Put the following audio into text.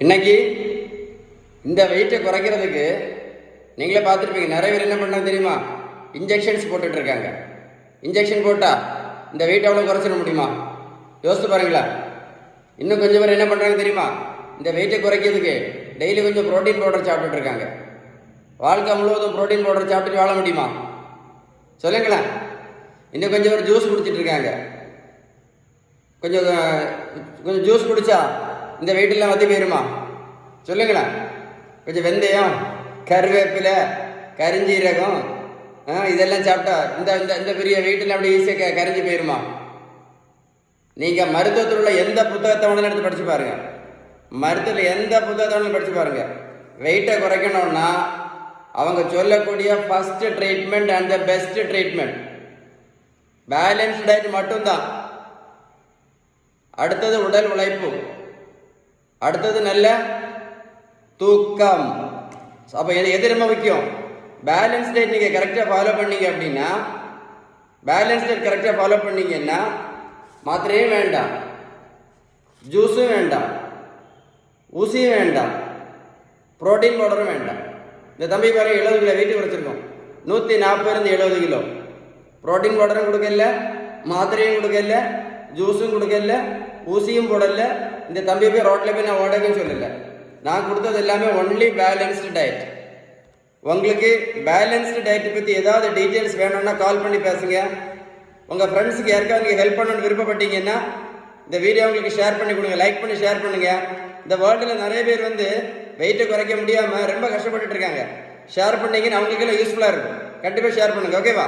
இன்னைக்கு இந்த வெயிட்டை குறைக்கிறதுக்கு நீங்களே பார்த்துருப்பீங்க. நிறைய பேர் என்ன பண்ணாங்க தெரியுமா? இன்ஜெக்ஷன்ஸ் போட்டுட்டு இருக்காங்க. இன்ஜெக்ஷன் போட்டால் இந்த வெயிட் அவ்வளோ குறைச்சிட முடியுமா? யோசித்து பாருங்களா. இன்னும் கொஞ்சம் பேர் என்ன பண்ணுறாங்க தெரியுமா? இந்த வெயிட்டை குறைக்கிறதுக்கு டெய்லி கொஞ்சம் ப்ரோட்டீன் பவுடர் சாப்பிட்டுட்டு இருக்காங்க. வாழ்க்கை முழுவதும் ப்ரோட்டீன் பவுடர் சாப்பிட்டுட்டு வாழ முடியுமா? சொல்லுங்களேன். இன்னும் கொஞ்சம் பேர் ஜூஸ் குடிச்சிட்டு இருக்காங்க. கொஞ்சம் கொஞ்சம் ஜூஸ் குடித்தா இந்த வெயிட்டெல்லாம் வத்தி போயிருமா? சொல்லுங்களேன். கொஞ்சம் வெந்தயம், கருவேப்பிலை, கரிஞ்சீரகம் இதெல்லாம் சாப்பிட்டா இந்த இந்த இந்த பெரிய வெயிட்டெல்லாம் அப்படி ஈஸியாக கரைஞ்சி போயிருமா? நீங்கள் மருத்துவத்தில் உள்ள எந்த புத்தகத்தை வேணாலும் எடுத்து படித்து பாருங்கள். மருத்துவத்தில் எந்த புத்தகத்தை வேணாலும் படித்து பாருங்கள். வெயிட்டை குறைக்கணும்னா அவங்க சொல்லக்கூடிய first treatment and the best treatment balance diet மட்டும்தான். அடுத்தது உடல் உழைப்பு, அடுத்தது நல்ல தூக்கம். அப்போ எது ரொம்ப முக்கியம்? பேலன்ஸ் டயட் நீங்கள் கரெக்டாக ஃபாலோ பண்ணீங்க அப்படின்னா, பேலன்ஸ் டயட் கரெக்டாக ஃபாலோ பண்ணீங்கன்னா மாத்திரையும் வேண்டாம், ஜூஸும் வேண்டாம், ஊசியும் வேண்டாம், ப்ரோட்டீன் பவுடரும் வேண்டாம். இந்த தம்பி பாருங்க, 70 கிலோ வெயிட் குறைச்சிருக்கோம். 140 70 கிலோ. ப்ரோட்டீன் பவுடரும் கொடுக்கல, மாத்திரையும் கொடுக்கல, ஜூஸும் கொடுக்கல, ஊசியும் போடல. இந்த தம்பி போய் ரோட்டில் போய் நான் ஓடக்குன்னு சொல்லலை. நான் கொடுத்தது எல்லாமே ஒன்லி பேலன்ஸ்டு டயட். உங்களுக்கு பேலன்ஸ்டு டயட்டை பற்றி ஏதாவது டீட்டெயில்ஸ் வேணும்னா கால் பண்ணி பேசுங்க. உங்கள் ஃப்ரெண்ட்ஸுக்கு யாருக்காவது நீங்கள் ஹெல்ப் பண்ணணும்னு விருப்பப்பட்டீங்கன்னா இந்த வீடியோ உங்களுக்கு ஷேர் பண்ணி கொடுங்க, லைக் பண்ணி ஷேர் பண்ணுங்கள். இந்த வேர்ல்டில் நிறைய பேர் வெயிட்டை குறைக்க முடியாமல் ரொம்ப கஷ்டப்பட்டுட்டு இருக்காங்க. ஷேர் பண்ணிங்கன்னா அவங்களுக்கெல்லாம் யூஸ்ஃபுல்லாக இருக்கும். கண்டிப்பாக ஷேர் பண்ணுங்கள். ஓகேவா?